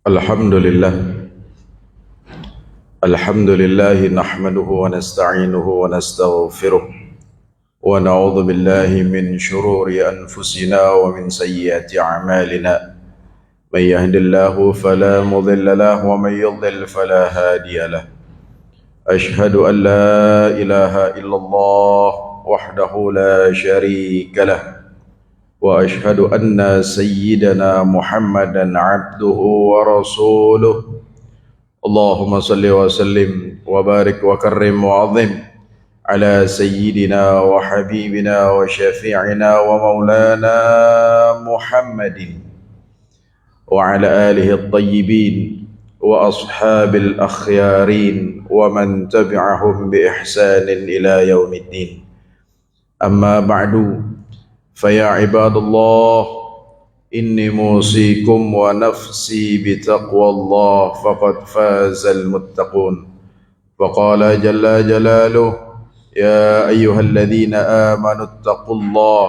Alhamdulillah Alhamdulillah nahmaduhu wa nasta'inuhu wa nastaghfiruh wa na'udzu billahi min shururi anfusina wa min sayyiati a'malina may yahdihillahu fala mudilla lahu wa may yudlil fala hadiya lahu ashhadu an la ilaha illallah wahdahu la syarika lahu wa ashhadu anna sayyidana Muhammadan 'abduhu wa rasuluh. Allahumma salli wa sallim wa barik wa karrim wa azim ala sayyidina wa habibina wa syafi'ina wa maulana Muhammadin wa ala alihi at-tayyibin wa ashabil akhyarin wa man tabi'ahum bi ihsanin ila yaumiddin. Amma ba'du, fa ya ibadallah, inni musikum wa nafsi bitaqwallah faqad fazal muttaqun. Faqala jalla jalaluh, ya ayyuhalladzina amanu ittaqullah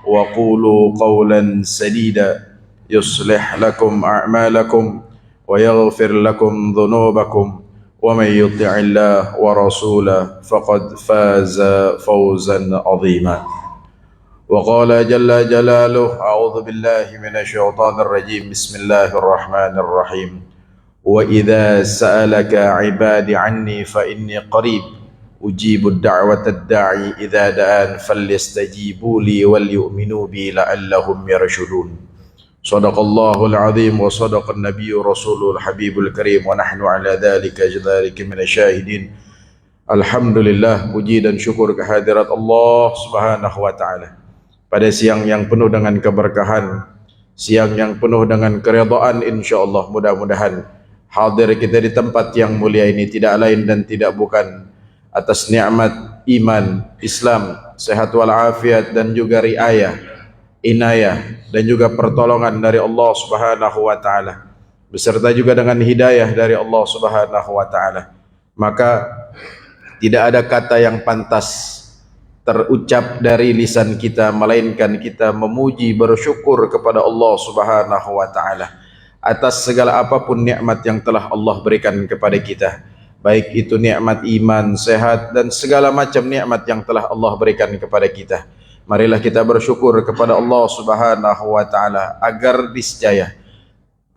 wa qulu qawlan sadida yuslih lakum a'malakum wa yaghfir lakum dhunubakum wa man yuti'illah wa rasulahu faqad faza fawzan 'azima. وقال جل جلاله أعوذ بالله من الشيطان الرجيم بسم الله الرحمن الرحيم وإذا سألك عبادي عني فإني قريب أجيب الدعوة الداعي إذا دعان فليستجيبوا لي وليؤمنوا بي لعلهم يرشدون. صدق الله العظيم وصدق النبي رسوله الحبيب الكريم ونحن على ذلك من الشاهدين. Alhamdulillah, puji dan syukur kehadirat Allah Subhanahu wa taala. Pada siang yang penuh dengan keberkahan, siang yang penuh dengan keridhaan, insyaallah mudah-mudahan hadir kita di tempat yang mulia ini tidak lain dan tidak bukan atas nikmat iman, Islam, sehat walafiat dan juga riayah, inayah dan juga pertolongan dari Allah Subhanahu wa taala, beserta juga dengan hidayah dari Allah Subhanahu wa taala. Maka tidak ada kata yang pantas terucap dari lisan kita melainkan kita memuji bersyukur kepada Allah Subhanahu wa taala atas segala apapun nikmat yang telah Allah berikan kepada kita, baik itu nikmat iman, sehat dan segala macam nikmat yang telah Allah berikan kepada kita. Marilah kita bersyukur kepada Allah Subhanahu wa taala agar niscaya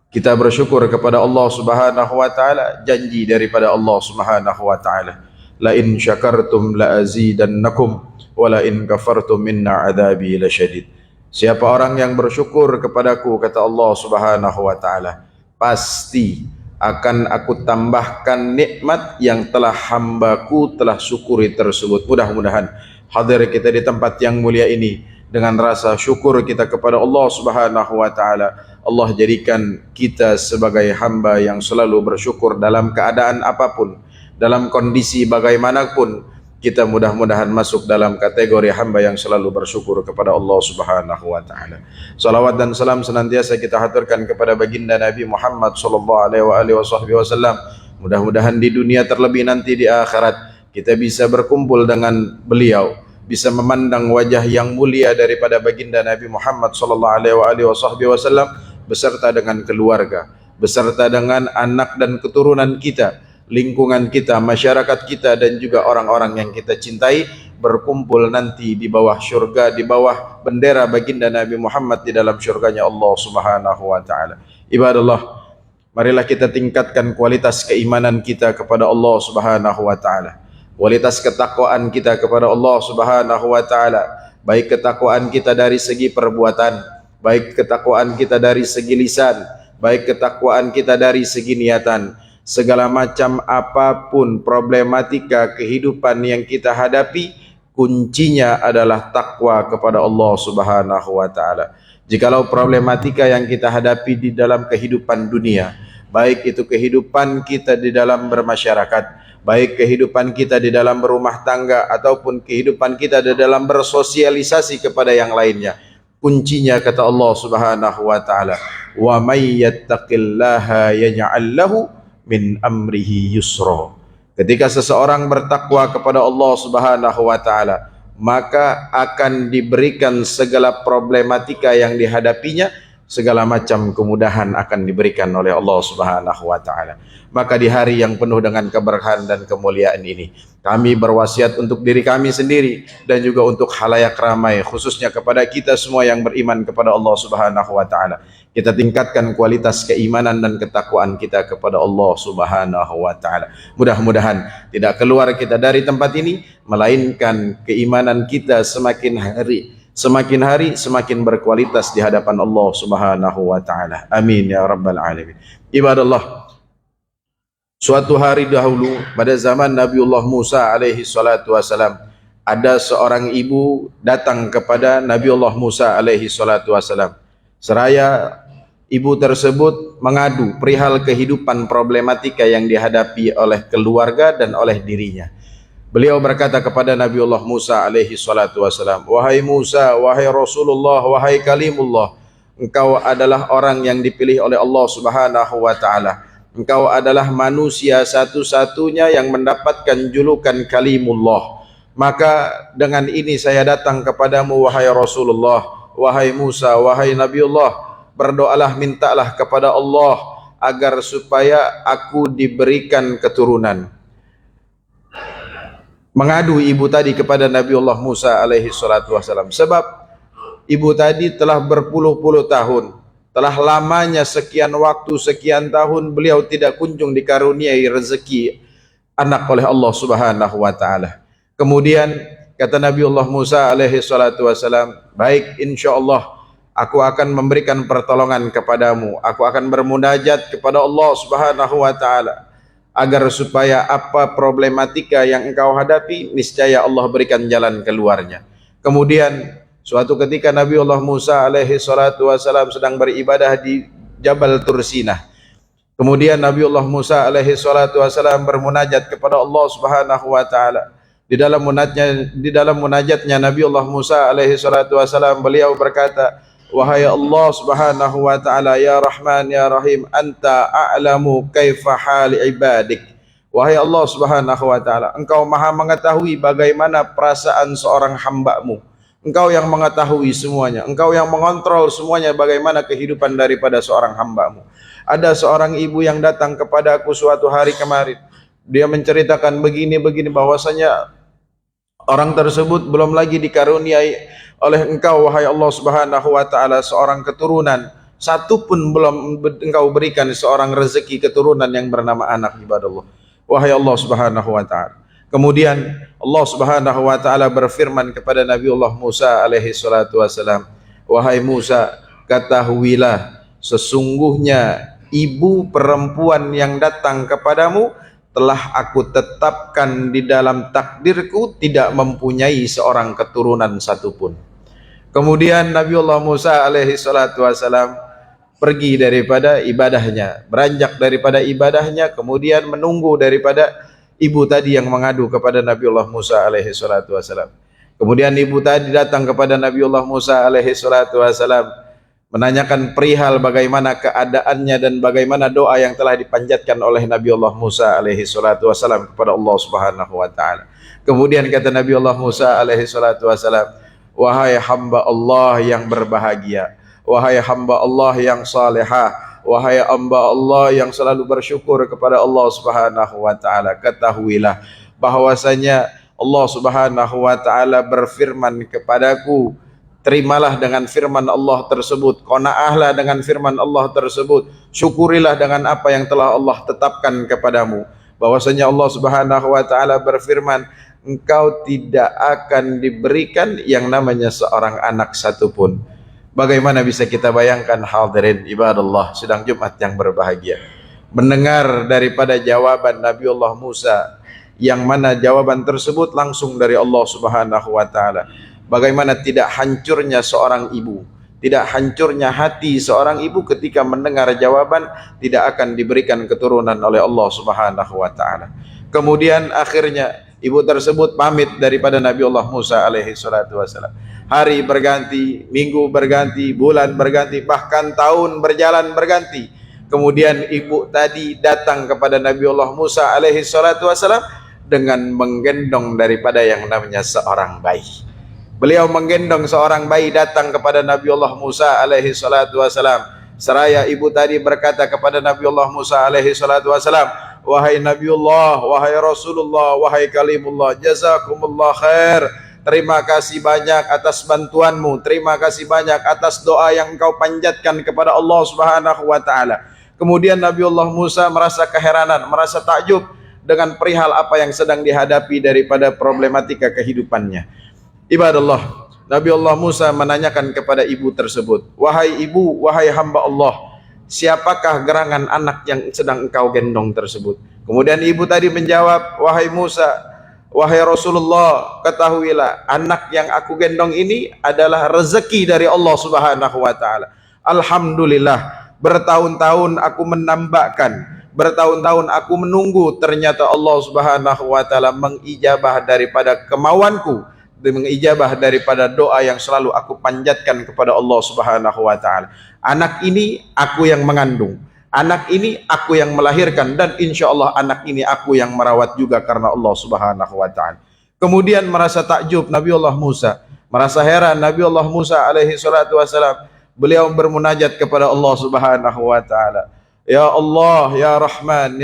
kita bersyukur kepada Allah Subhanahu wa taala, janji daripada Allah Subhanahu wa taala, la in syakartum la azidannakum wala in kafartum minna adzabi lasyadid. Siapa orang yang bersyukur kepadaku, kata Allah Subhanahu wa taala, pasti akan aku tambahkan nikmat yang telah hambaku telah syukuri tersebut. Mudah-mudahan hadir kita di tempat yang mulia ini dengan rasa syukur kita kepada Allah Subhanahu wa taala. Allah jadikan kita sebagai hamba yang selalu bersyukur dalam keadaan apapun, dalam kondisi bagaimanapun. Kita mudah-mudahan masuk dalam kategori hamba yang selalu bersyukur kepada Allah Subhanahu wa taala. Salawat dan salam senantiasa kita haturkan kepada baginda Nabi Muhammad sallallahu alaihi wasallam. Mudah-mudahan di dunia terlebih nanti di akhirat kita bisa berkumpul dengan beliau, bisa memandang wajah yang mulia daripada baginda Nabi Muhammad sallallahu alaihi wasallam beserta dengan keluarga, beserta dengan anak dan keturunan kita, lingkungan kita, masyarakat kita dan juga orang-orang yang kita cintai, berkumpul nanti di bawah syurga, di bawah bendera baginda Nabi Muhammad di dalam syurganya Allah Subhanahu wa taala. Ibadallah, marilah kita tingkatkan kualitas keimanan kita kepada Allah Subhanahu wa taala, kualitas ketakwaan kita kepada Allah Subhanahu wa taala, baik ketakwaan kita dari segi perbuatan, baik ketakwaan kita dari segi lisan, baik ketakwaan kita dari segi niatan. Segala macam apapun problematika kehidupan yang kita hadapi, kuncinya adalah takwa kepada Allah Subhanahu wa taala. Jikalau problematika yang kita hadapi di dalam kehidupan dunia, baik itu kehidupan kita di dalam bermasyarakat, baik kehidupan kita di dalam berumah tangga ataupun kehidupan kita di dalam bersosialisasi kepada yang lainnya, kuncinya kata Allah Subhanahu wa taala, wa may yattaqillaha yaj'al lahu min amrihi yusra. Ketika seseorang bertakwa kepada Allah Subhanahu wa taala, maka akan diberikan segala problematika yang dihadapinya segala macam kemudahan akan diberikan oleh Allah Subhanahu wa taala. Maka di hari yang penuh dengan keberkahan dan kemuliaan ini, kami berwasiat untuk diri kami sendiri dan juga untuk khalayak ramai, khususnya kepada kita semua yang beriman kepada Allah Subhanahu wa taala. Kita tingkatkan kualitas keimanan dan ketakwaan kita kepada Allah Subhanahu wa taala. Mudah-mudahan tidak keluar kita dari tempat ini melainkan keimanan kita semakin hari semakin berkualitas di hadapan Allah Subhanahu wa taala. Amin ya rabbal alamin. Ibadallah, suatu hari dahulu pada zaman Nabiullah Musa alaihi salatu wasalam, ada seorang ibu datang kepada Nabiullah Musa alaihi salatu wasalam. Seraya ibu tersebut mengadu perihal kehidupan problematika yang dihadapi oleh keluarga dan oleh dirinya. Beliau berkata kepada Nabiullah Musa alaihi salatu wasalam, "Wahai Musa, wahai Rasulullah, wahai Kalimullah, engkau adalah orang yang dipilih oleh Allah Subhanahu wa taala. Engkau adalah manusia satu-satunya yang mendapatkan julukan Kalimullah. Maka dengan ini saya datang kepadamu wahai Rasulullah, wahai Musa, wahai Nabiullah, berdoalah, mintalah kepada Allah agar supaya aku diberikan keturunan." Mengadu ibu tadi kepada Nabiullah Musa alaihi salatu wasalam, sebab ibu tadi telah berpuluh-puluh tahun, telah lamanya sekian waktu, sekian tahun beliau tidak kunjung dikaruniai rezeki anak oleh Allah Subhanahu wa taala. Kemudian kata Nabiullah Musa alaihi salatu wasalam, "Baik, insyaallah aku akan memberikan pertolongan kepadamu. Aku akan bermunajat kepada Allah Subhanahu wa taala agar supaya apa problematika yang engkau hadapi, niscaya Allah berikan jalan keluarnya." Kemudian suatu ketika Nabiullah Musa alaihi salatu wasalam sedang beribadah di Jabal Tursinah. Kemudian Nabiullah Musa alaihi salatu wasalam bermunajat kepada Allah Subhanahu wa taala. Di dalam munajatnya Nabiullah Musa alaihi salatu wasalam beliau berkata, "Wahai Allah Subhanahu wa taala, ya Rahman ya Rahim, anta a'lamu kaifa hal ibadik." Wahai Allah Subhanahu wa taala, engkau maha mengetahui bagaimana perasaan seorang hamba-Mu. Engkau yang mengetahui semuanya, engkau yang mengontrol semuanya bagaimana kehidupan daripada seorang hamba-Mu. Ada seorang ibu yang datang kepada aku suatu hari kemarin. Dia menceritakan begini-begini, bahwasanya orang tersebut belum lagi dikaruniai oleh engkau wahai Allah Subhanahu wa taala seorang keturunan, satu pun belum engkau berikan seorang rezeki keturunan yang bernama anak, ibadallah, wahai Allah Subhanahu wa taala. Kemudian Allah Subhanahu wa taala berfirman kepada Nabiullah Musa alaihi salatu wasalam, "Wahai Musa, ketahuilah sesungguhnya ibu perempuan yang datang kepadamu telah aku tetapkan di dalam takdirku tidak mempunyai seorang keturunan satupun." Kemudian Nabiullah Musa alaihi salatu wasalam pergi daripada ibadahnya, beranjak daripada ibadahnya, kemudian menunggu daripada ibu tadi yang mengadu kepada Nabiullah Musa alaihi salatu wasalam. Kemudian ibu tadi datang kepada Nabiullah Musa alaihi salatu wasalam menanyakan perihal bagaimana keadaannya dan bagaimana doa yang telah dipanjatkan oleh Nabiullah Musa alaihi salatu wasalam kepada Allah Subhanahu wa taala. Kemudian kata Nabiullah Musa alaihi salatu wasalam, "Wahai hamba Allah yang berbahagia, wahai hamba Allah yang salihah, wahai hamba Allah yang selalu bersyukur kepada Allah Subhanahu wa taala, ketahuilah bahwasanya Allah Subhanahu wa taala berfirman kepadaku, terimalah dengan firman Allah tersebut, qanaahlah dengan firman Allah tersebut, syukurilah dengan apa yang telah Allah tetapkan kepadamu. Bahwasanya Allah Subhanahu wa taala berfirman, engkau tidak akan diberikan yang namanya seorang anak satupun." Bagaimana bisa kita bayangkan hadirin ibadallah sidang Jumat yang berbahagia, mendengar daripada jawaban Nabiullah Musa, yang mana jawaban tersebut langsung dari Allah Subhanahu wa taala. Bagaimana tidak hancurnya seorang ibu, tidak hancurnya hati seorang ibu ketika mendengar jawaban tidak akan diberikan keturunan oleh Allah Subhanahu wa taala. Kemudian akhirnya ibu tersebut pamit daripada Nabiullah Musa alaihi salatu wasalam. Hari berganti, minggu berganti, bulan berganti, bahkan tahun berjalan berganti. Kemudian ibu tadi datang kepada Nabiullah Musa alaihi salatu wasalam dengan menggendong daripada yang namanya seorang bayi. Beliau menggendong seorang bayi datang kepada Nabiullah Musa alaihi salatu wasalam. Seraya ibu tadi berkata kepada Nabiullah Musa alaihi salatu wasalam, wahai Nabiullah, wahai Rasulullah, wahai Kalimullah, jazakumullah khair. Terima kasih banyak atas bantuanmu, terima kasih banyak atas doa yang engkau panjatkan kepada Allah Subhanahu wa taala. Kemudian Nabiullah Musa merasa keheranan, merasa takjub dengan perihal apa yang sedang dihadapi daripada problematika kehidupannya. Ibadallah, Nabiullah Musa menanyakan kepada ibu tersebut, wahai ibu, wahai hamba Allah, siapakah gerangan anak yang sedang engkau gendong tersebut? Kemudian ibu tadi menjawab, wahai Musa, wahai Rasulullah, ketahuilah anak yang aku gendong ini adalah rezeki dari Allah Subhanahu wa taala. Alhamdulillah, bertahun-tahun aku menambahkan, bertahun-tahun aku menunggu, ternyata Allah Subhanahu wa taala mengijabah daripada kemauanku, mengijabah daripada doa yang selalu aku panjatkan kepada Allah Subhanahu wa taala. Anak ini aku yang mengandung, anak ini aku yang melahirkan, dan insya Allah anak ini aku yang merawat juga karena Allah Subhanahu wa taala. Kemudian merasa takjub Nabiullah Musa, merasa heran Nabiullah Musa alaihi salatu wasalam. Beliau bermunajat kepada Allah Subhanahu wa taala, ya Allah, ya Rahman,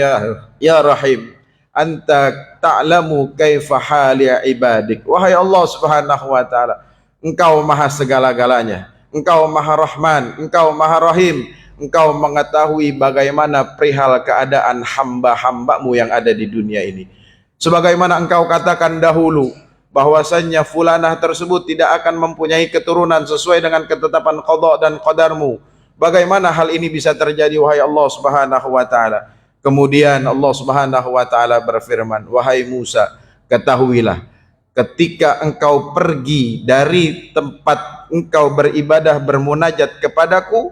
ya Rahim, anta ta'lamu kaifa hali ibadik. Wahai Allah Subhanahu wa taala, engkau maha segala-galanya, engkau maha Rahman, engkau maha Rahim, engkau mengetahui bagaimana perihal keadaan hamba-hambamu yang ada di dunia ini. Sebagaimana engkau katakan dahulu bahwasannya fulanah tersebut tidak akan mempunyai keturunan sesuai dengan ketetapan qada dan qadarmu. Bagaimana hal ini bisa terjadi wahai Allah Subhanahu wa taala? Kemudian Allah Subhanahu wa taala berfirman, wahai Musa, ketahuilah ketika engkau pergi dari tempat engkau beribadah bermunajat kepadaku,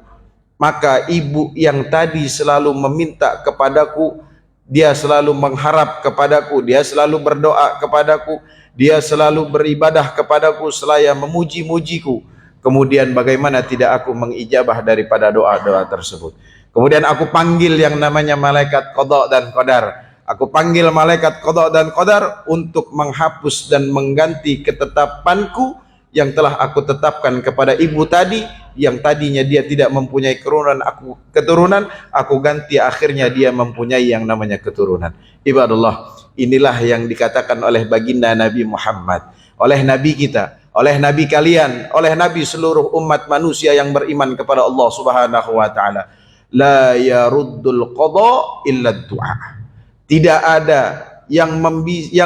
maka ibu yang tadi selalu meminta kepadaku, dia selalu mengharap kepadaku, dia selalu berdoa kepadaku, dia selalu beribadah kepadaku selaya memuji-mujiku. Kemudian bagaimana tidak aku mengijabah daripada doa-doa tersebut? Kemudian aku panggil yang namanya malaikat qada dan qadar. Aku panggil malaikat qada dan qadar untuk menghapus dan mengganti ketetapanku yang telah aku tetapkan kepada ibu tadi, yang tadinya dia tidak mempunyai keturunan, aku ganti akhirnya dia mempunyai yang namanya keturunan. Ibadallah, inilah yang dikatakan oleh baginda Nabi Muhammad, oleh Nabi kita, oleh Nabi kalian, oleh Nabi seluruh umat manusia yang beriman kepada Allah Subhanahu wa taala. La yaruddul qada illa du'a. Tidak ada yang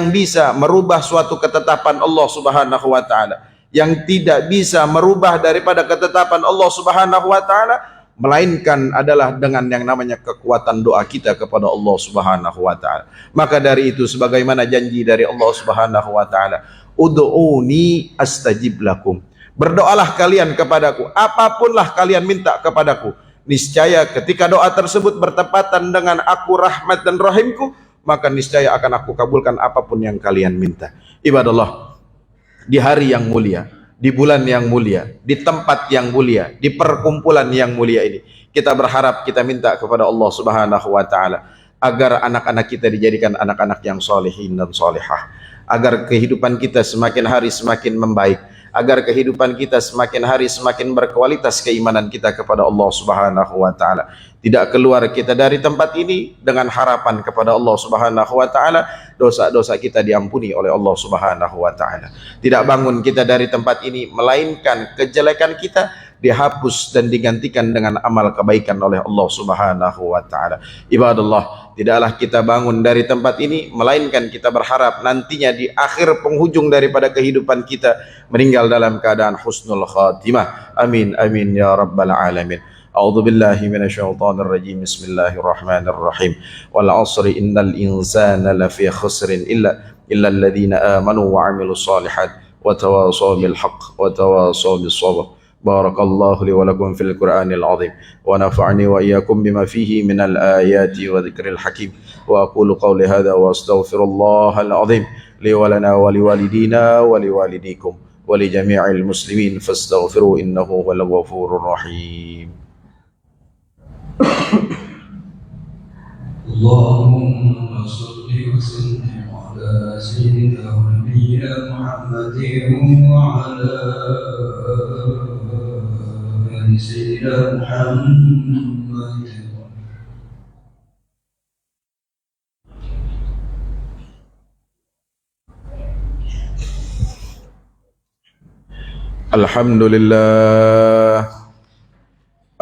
bisa merubah suatu ketetapan Allah Subhanahu wa taala, yang tidak bisa merubah daripada ketetapan Allah Subhanahu wa taala, melainkan adalah dengan yang namanya kekuatan doa kita kepada Allah Subhanahu wa taala. Maka dari itu, sebagaimana janji dari Allah Subhanahu wa taala, ud'uni astajib lakum. Berdoalah kalian kepadaku, apapunlah kalian minta kepadaku, niscaya ketika doa tersebut bertepatan dengan aku rahmat dan rahimku, maka niscaya akan aku kabulkan apapun yang kalian minta. Ibadallah, di hari yang mulia, di bulan yang mulia, di tempat yang mulia, di perkumpulan yang mulia ini, kita berharap, kita minta kepada Allah Subhanahu wa taala agar anak-anak kita dijadikan anak-anak yang solehin dan solehah, agar kehidupan kita semakin hari semakin membaik, agar kehidupan kita semakin hari semakin berkualitas keimanan kita kepada Allah Subhanahu wa taala. Tidak keluar kita dari tempat ini dengan harapan kepada Allah Subhanahu wa taala dosa-dosa kita diampuni oleh Allah Subhanahu wa taala. Tidak bangun kita dari tempat ini melainkan kejelekan kita dihapus dan digantikan dengan amal kebaikan oleh Allah Subhanahu wa taala. Ibadallah, tidaklah kita bangun dari tempat ini melainkan kita berharap nantinya di akhir penghujung daripada kehidupan kita meninggal dalam keadaan husnul khatimah. Amin amin ya rabbal alamin. A'udzu billahi minasyaitonir rajim. Bismillahirrahmanirrahim. Wal 'asri innal insana lafi khusrin illa alladziina amanu wa 'amilus shalihat wa tawashaw bil haqq wa tawashaw bis sabr. Barakallahu li wa lakum fil Qur'anil 'azim wa nafa'ani wa iyyakum bima fihi minal ayati wa dzikril hakim. Wa aqulu qawli hadza wa astaghfirullahal 'azim li wa lana wa liwalidina wa liwalidikum wa li jami'il muslimin fastaghfiruhu innahu huwal ghafurur rahim. اللهم صل وسلم على سيدنا ونبينا محمد وعلى آل سيدنا محمد.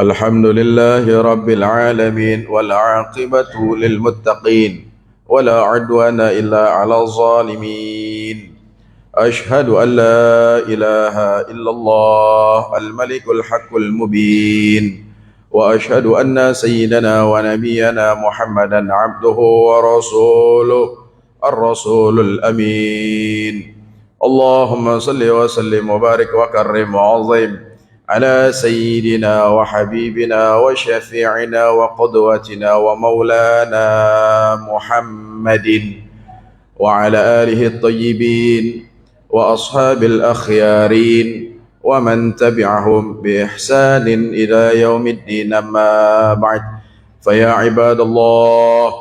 الحمد لله رب العالمين والعاقبة للمتقين ولا عدوان إلا على الظالمين. أشهد أن لا إله إلا الله الملك الحق المبين، وأشهد أن سيدنا ونبينا محمدا عبده ورسوله الرسول الأمين. اللهم صل وسلم وبارك وكرم وعظم على سيدنا وحبيبنا وشفيعنا وقدوتنا ومولانا محمد وعلى آله الطيبين وأصحاب الأخيارين ومن تبعهم بإحسان إلى يوم الدين. أما بعد، فيا عباد الله،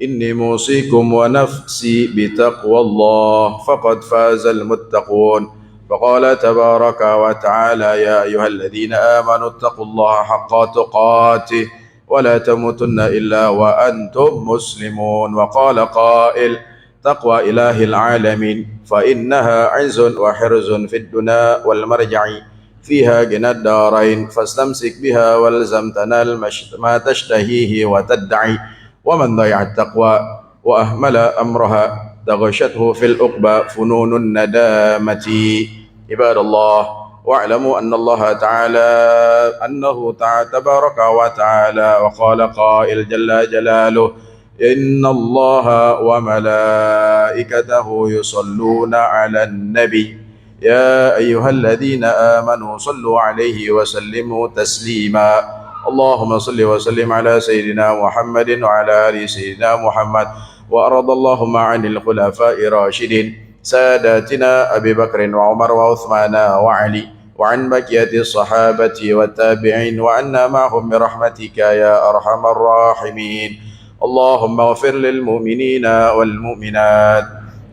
إني موصيكم ونفسي بتقوى الله، فقد فاز المتقون. فقال تبارك وتعالى: يا أيها الذين آمنوا اتقوا الله حق تقاته ولا تموتن إلا وأنتم مسلمون. وقال قائل: تقوى إله العالمين فإنها عز وحرز في الدنا والمرجع، فيها جنى الدارين، فاستمسك بها والزم تنال ما تشتهيه وتدعي. ومن ضيع التقوى وأهمل أمرها تغشته في العقبى فنون الندامة. عباد الله، واعلموا أن الله تعالى تبارك وتعالى وقال قائل جل جلاله: إن الله وملائكته يصلون على النبي يا أيها الذين آمنوا صلوا عليه وسلموا تسليما. اللهم صل وسلم على سيدنا محمد وعلى آل سيدنا محمد، وأرض اللهم عن الخلفاء الراشدين ساداتنا أبي بكر وعمر وعثمان وعلي، وعن بقية الصحابة والتابعين، وعنا معهم برحمتك يا أرحم الراحمين. اللهم اغفر للمؤمنين والمؤمنات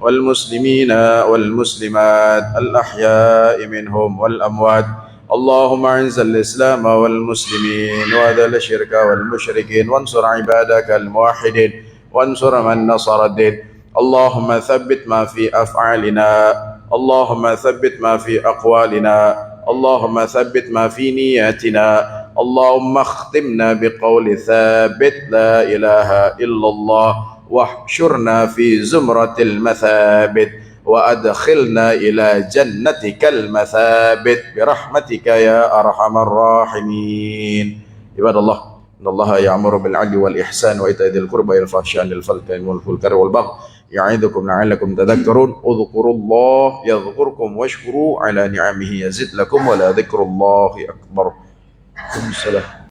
والمسلمين والمسلمات الأحياء منهم والأموات. اللهم أعز الإسلام والمسلمين وأذل الشرك والمشركين، وانصر عبادك الموحدين، وانصر من نصر الدين. اللهم ثبت ما في أفعالنا، اللهم ثبت ما في أقوالنا، اللهم ثبت ما في نياتنا. اللهم اختمنا بقول ثابت: لا إله إلا الله، واحشرنا في زمرة المثابت، وأدخلنا إلى جنتك المثابت برحمتك يا أرحم الراحمين. عباد الله، إن الله يأمر بالعدل والإحسان وإيتاء ذي القربى وينهى عن الفحشاء والمنكر والبغي يعظكم لعلكم تذكرون. اذكروا الله يذكركم واشكروا على نعمه يزد لكم ولذكر الله أكبر. السلام.